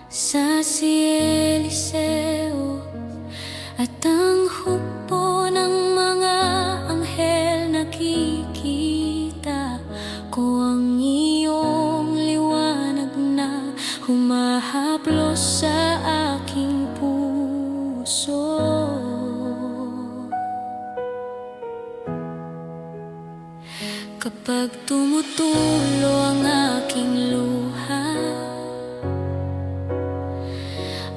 sa Eliseo at ang hukbo ng mga anghel. Nakikita ko ang iyong liwanag na humahaplos sa aking puso. Kapag tumutulo ang aking luha,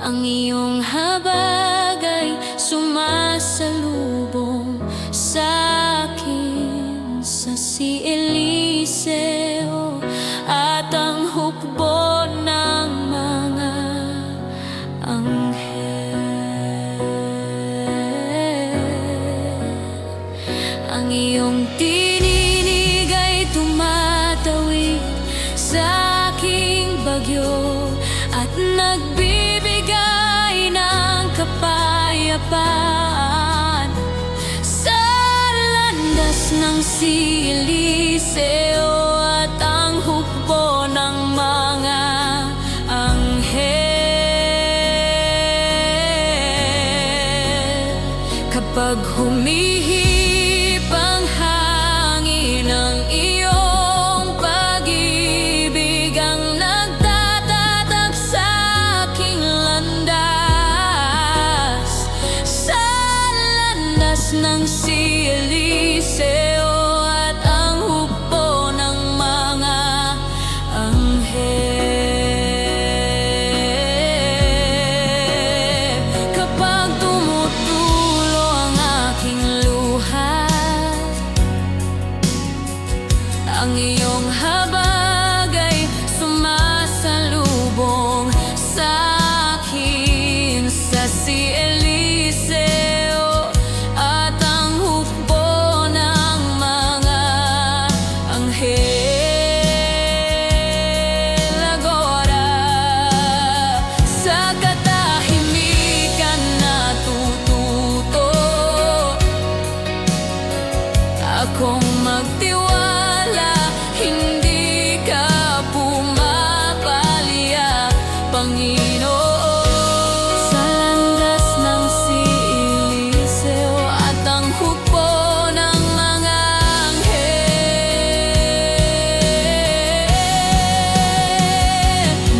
ang iyong habag ay sumasalubong sa akin sa Eliseo at ang hukbo ng mga anghel. Ang iyong tininig ay tumatawid sa aking bagyo at nagbibigay ng kapayapaan sa landas ng Eliseo at ang hukbo ng mga anghel. Kapag humihip ang hangin ng iyong pag-ibig ang nagtatatag sa aking landas, sa landas ng Eliseo at ang hukbo ng mga anghel. Kapag tumutulo ang aking luha, ang iyong habag ay sumasalubong sa akin sa Eliseo at ang hukbo ng mga anghel. Agora, sa katahimikan natututo akong magtiwala, hindi ka pumapalya, Panginoon. Sa landas ng Eliseo at ang hukbo ng mga anghel.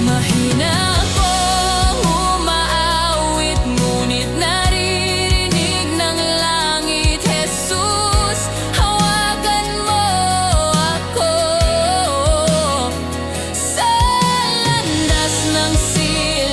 Mahina akong umaawit, ngunit naririnig ng langit. Jesus, hawakan mo ako sa landas ng Eliseo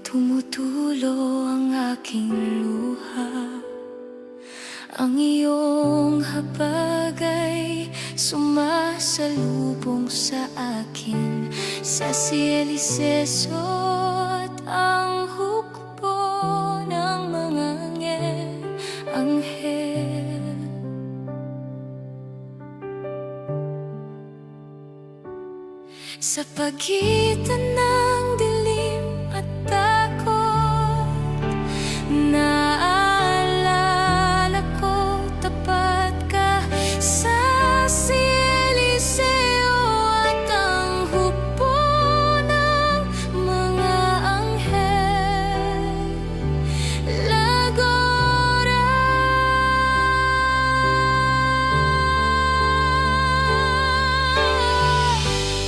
tumutulo ang aking luha. Ang iyong habag ay sumasalubong sa akin sa Cieliseso at ang hukbo ng mga anghel. Sa pagitan ng dilim at takot, naalala ko tapat ka sa Cieliseo at ang hukbo ng mga anghel. Lagora,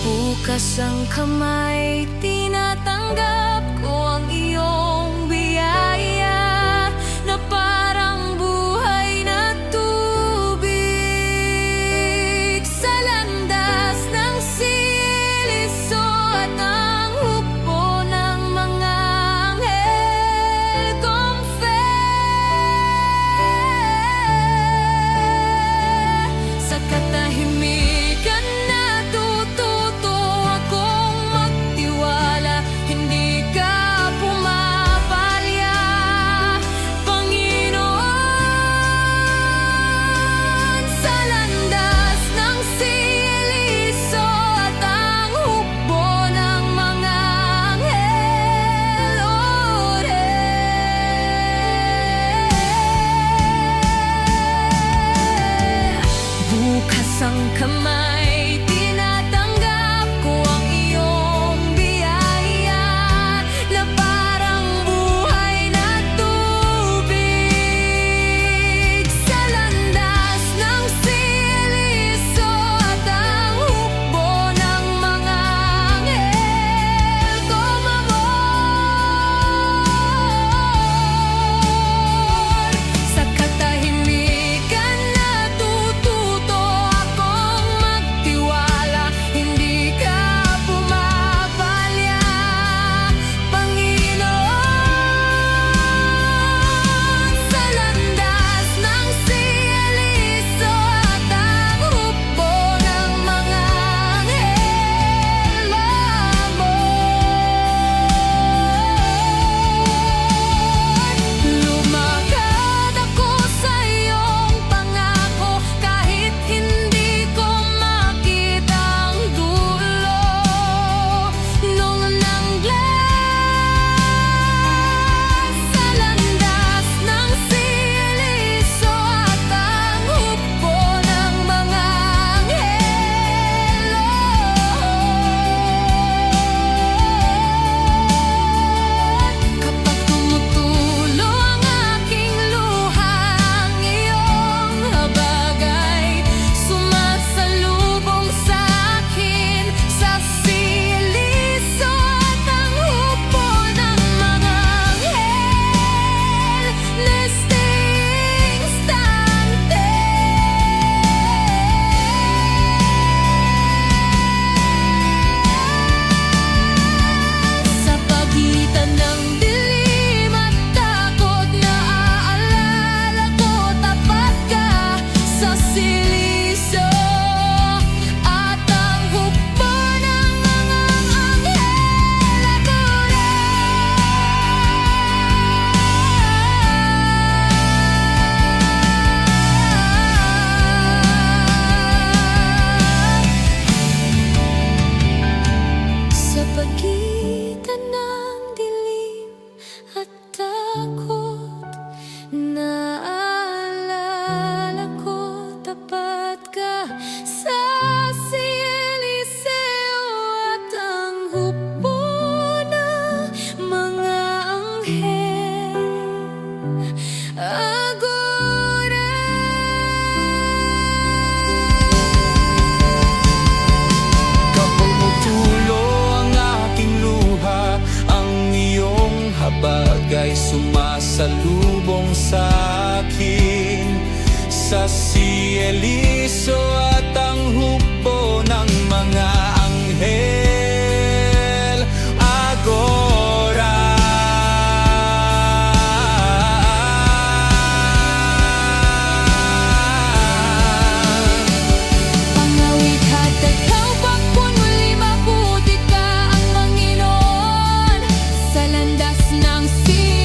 bukas ang kamay, tinatanggap ko ang iyong biyaya na parang buhay na tubig. Sa landas ng Cieliseso at ang hukbo ng mga anghel, sa katahimikan natututo akong magtiwala, hindi ka pumapalya, Panginoon. Sa landas ng Cieliseso at ang hukbo ng mga anghel, bukas ang kamay, tinatanggap ko ang iyong biyaya na parang buhay na tubig. Sa landas ng Cieliseso at ang hukbo ng mga anghel, sa katahimikan natututo akong magtiwala, hindi ka pumapalya, Panginoon. Sa landas ng Cieliseso at ang hukbo ng mga anghel, lumakad ako sa iyong pangako kahit hindi ko makita ang dulo. Nung nanglas sa landas ng Cieliseso at ang hukbo ng mga anghel, kapag tumutulo ang aking luha, ang iyong habag ay sumasalubong sa akin sa Cieliseso at ang hukbo ng mga anghel. Neste instante, sa pagitan ng dilim at takot, naaalala ko tapat ka sa Cieliseso at ang hukbo ng mga anghel. Sa pagitan ng dilim at takot, naalala ko tapat ka sa Cieliseso at ang hukbo ng mga anghel. Agora, Kapag mutulo ang aking luha, ang iyong habag ay sumasalubong sa akin sa Cieliseso at ang hukbo ng mga anghel. Agora, ng siya